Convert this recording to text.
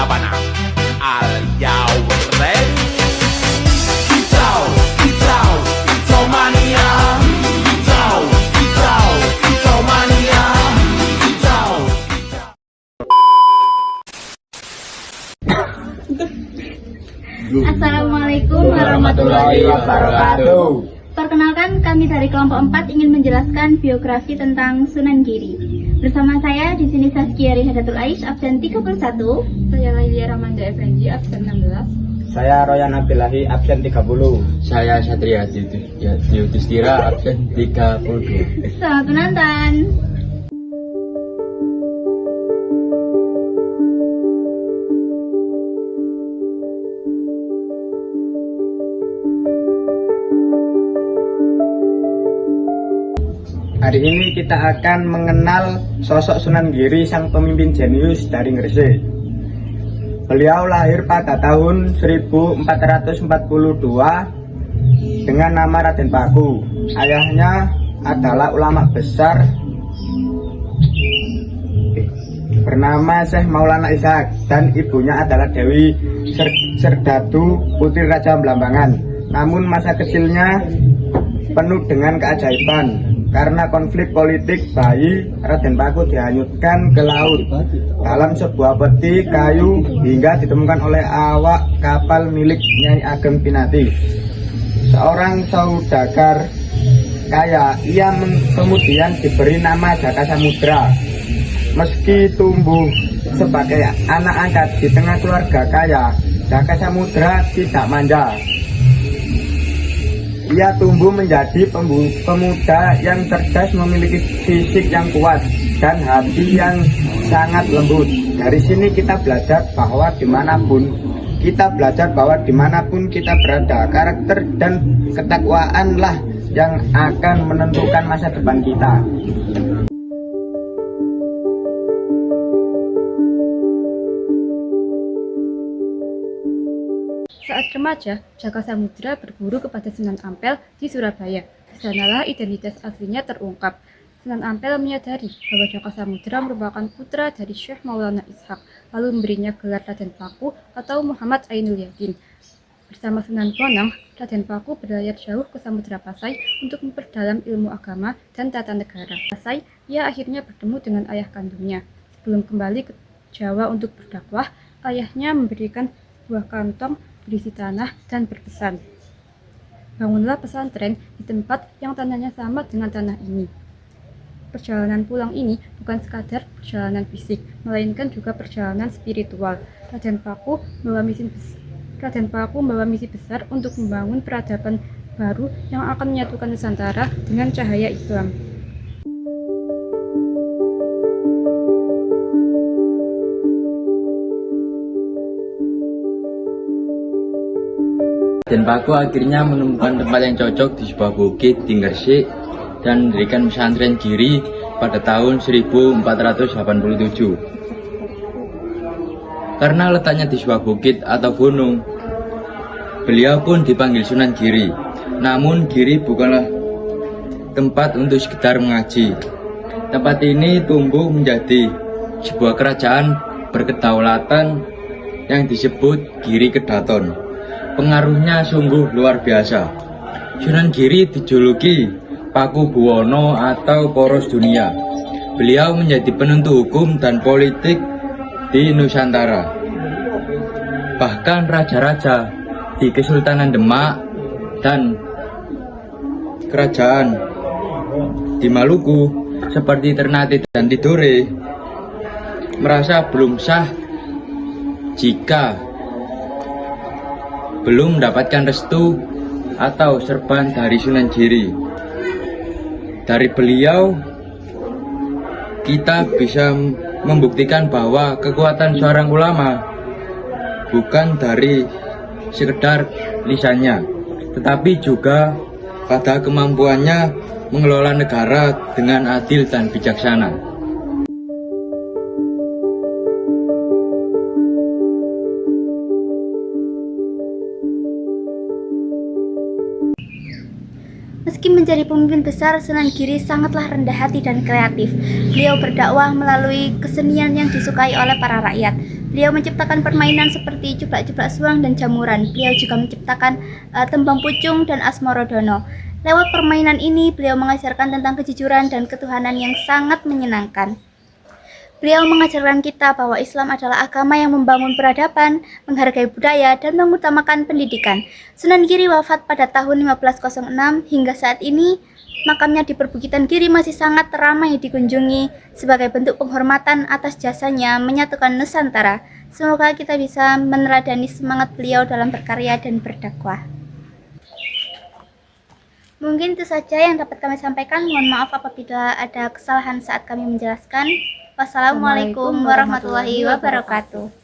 Sabana. Are you ready? Kicau, kicau, kicau mania. Kicau, kicau, kicau mania. Kicau, kicau. Assalamualaikum warahmatullahi wabarakatuh. Perkenalkan, kami dari kelompok 4 ingin menjelaskan biografi tentang Sunan Giri. Bersama saya di sini Saskia Rihadatul Aish, absen 31. Saya Lailia Ramanda Effendi, absen 16. Saya Royan Abdillahi, absen 30. Saya Satria Yudhistira, absen 32. Selamat menonton. Hari ini kita akan mengenal sosok Sunan Giri, sang pemimpin jenius dari Gresik. Beliau lahir pada tahun 1442 dengan nama Raden Paku. Ayahnya adalah ulama besar bernama Syekh Maulana Ishak dan ibunya adalah Dewi Serdadu, putri Raja Blambangan. Namun masa kecilnya penuh dengan keajaiban. Karena konflik politik, bayi Raden Paku dihanyutkan ke laut dalam sebuah peti kayu hingga ditemukan oleh awak kapal milik Nyai Ageng Pinati, seorang saudagar kaya. Ia kemudian diberi nama Jaka Samudra. Meski tumbuh sebagai anak angkat di tengah keluarga kaya, Jaka Samudra tidak manja. Ia tumbuh menjadi pemuda yang cerdas, memiliki fisik yang kuat dan hati yang sangat lembut. Dari sini kita belajar bahwa dimanapun kita berada, karakter dan ketakwaanlah yang akan menentukan masa depan kita. Saat remaja, Jaka Samudra berburu kepada Sunan Ampel di Surabaya. Di sanalah identitas aslinya terungkap. Sunan Ampel menyadari bahwa Jaka Samudra merupakan putra dari Syekh Maulana Ishak, lalu memberinya gelar Raden Paku atau Muhammad Ainul Yakin. Bersama Sunan Bonang, Raden Paku berlayar jauh ke Samudra Pasai untuk memperdalam ilmu agama dan tata negara. Pasai, ia akhirnya bertemu dengan ayah kandungnya. Sebelum kembali ke Jawa untuk berdakwah, ayahnya memberikan sebuah kantong berisi tanah dan berpesan, bangunlah pesantren di tempat yang tanahnya sama dengan tanah ini. Perjalanan pulang ini bukan sekadar perjalanan fisik, melainkan juga perjalanan spiritual. Raden Paku membawa misi besar untuk membangun peradaban baru yang akan menyatukan Nusantara dengan cahaya Islam. Raden Paku akhirnya menemukan tempat yang cocok di sebuah bukit di Gresik dan mendirikan pesantren Giri pada tahun 1487. Karena letaknya di sebuah bukit atau gunung, beliau pun dipanggil Sunan Giri. Namun Giri bukanlah tempat untuk sekedar mengaji. Tempat ini tumbuh menjadi sebuah kerajaan berkedaulatan yang disebut Giri Kedaton. Pengaruhnya sungguh luar biasa. Sunan Giri dijuluki Paku Buwono atau Poros Dunia. Beliau menjadi penentu hukum dan politik di Nusantara. Bahkan raja-raja di Kesultanan Demak dan kerajaan di Maluku seperti Ternate dan Tidore merasa belum sah jika belum mendapatkan restu atau serban dari Sunan Giri. Dari beliau kita bisa membuktikan bahwa kekuatan seorang ulama bukan dari sekedar lisannya, tetapi juga pada kemampuannya mengelola negara dengan adil dan bijaksana. Meski menjadi pemimpin besar, Sunan Giri sangatlah rendah hati dan kreatif. Beliau berdakwah melalui kesenian yang disukai oleh para rakyat. Beliau menciptakan permainan seperti cuplak-cuplak suang dan jamuran. Beliau juga menciptakan tembang pucung dan asmorodono. Lewat permainan ini, beliau mengajarkan tentang kejujuran dan ketuhanan yang sangat menyenangkan. Beliau mengajarkan kita bahwa Islam adalah agama yang membangun peradaban, menghargai budaya, dan mengutamakan pendidikan. Sunan Giri wafat pada tahun 1506. Hingga saat ini, makamnya di Perbukitan Giri masih sangat ramai dikunjungi sebagai bentuk penghormatan atas jasanya menyatukan Nusantara. Semoga kita bisa meneladani semangat beliau dalam berkarya dan berdakwah. Mungkin itu saja yang dapat kami sampaikan. Mohon maaf apabila ada kesalahan saat kami menjelaskan. Wassalamualaikum warahmatullahi wabarakatuh.